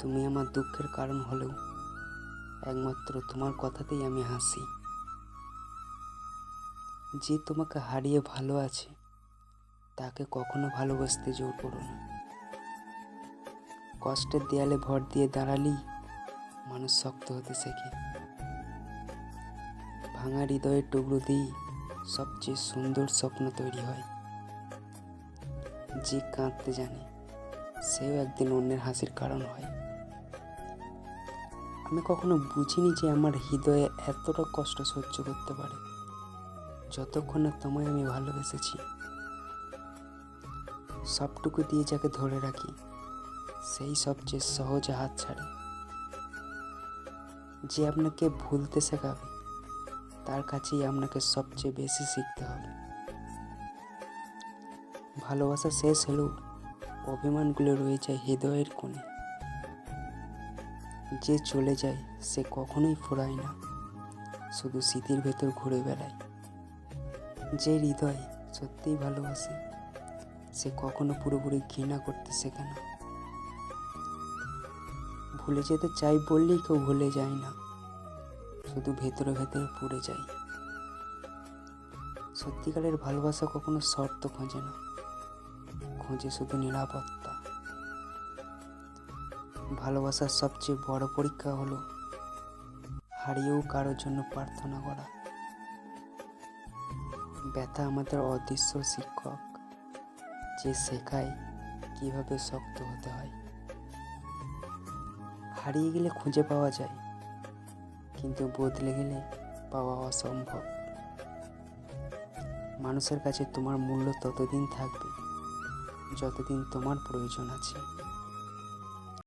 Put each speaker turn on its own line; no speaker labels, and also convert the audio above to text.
তুমি আমার দুঃখের কারণ হলেও একমাত্র তোমার কথাতেই আমি হাসি। যে তোমাকে হারিয়ে ভালো আছে তাকে কখনো ভালোবাসতে জোর করো না। কষ্টের দেয়ালে ভর দিয়ে দাঁড়ালেই মানুষ শক্ত হতে শেখে। ভাঙা হৃদয়ের টুকরো দিয়েই সবচেয়ে সুন্দর স্বপ্ন তৈরি হয়। যে কাঁদতে জানে সেও একদিন অন্যের হাসির কারণ হয়। আমি কখনো বুঝিনি যে আমার হৃদয়ে এতটা কষ্ট সহ্য করতে পারে, যতক্ষণ না তোমায় আমি ভালোবেসেছি। সবটুকু দিয়ে যাকে ধরে রাখি সেই সবচেয়ে সহজে হাত ছাড়ে। যে আপনাকে ভুলতে শেখাবে তার কাছেই আপনাকে সবচেয়ে বেশি শিখতে হবে। ভালোবাসা শেষ হলেও অভিমানগুলো রয়ে যায় হৃদয়ের কোণে। যে চলে যায় সে কখনোই ফোরায় না, শুধু স্মৃতির ভেতর ঘুরে বেড়ায়। যে হৃদয় সত্যিই ভালোবাসে সে কখনো পুরোপুরি ঘৃণা করতে শেখে না। ভুলে যেতে চাই বললেই কেউ ভুলে যায় না, শুধু ভেতরে ভেতরে পুড়ে যায়। সত্যিকারের ভালোবাসা কখনো শর্ত খোঁজে না, খোঁজে শুধু নিরাপত্তা। ভালোবাসার সবচেয়ে বড় পরীক্ষা হলো হারিয়েও কারোর জন্য প্রার্থনা করা। ব্যথা আমাদের অদৃশ্য শিক্ষক, যে শেখায় কিভাবে শক্ত হতে হয়। হারিয়ে গেলে খুঁজে পাওয়া যায়, কিন্তু বদলে গেলে পাওয়া অসম্ভব। মানুষের কাছে তোমার মূল্য ততদিন থাকবে যতদিন তোমার প্রয়োজন আছে।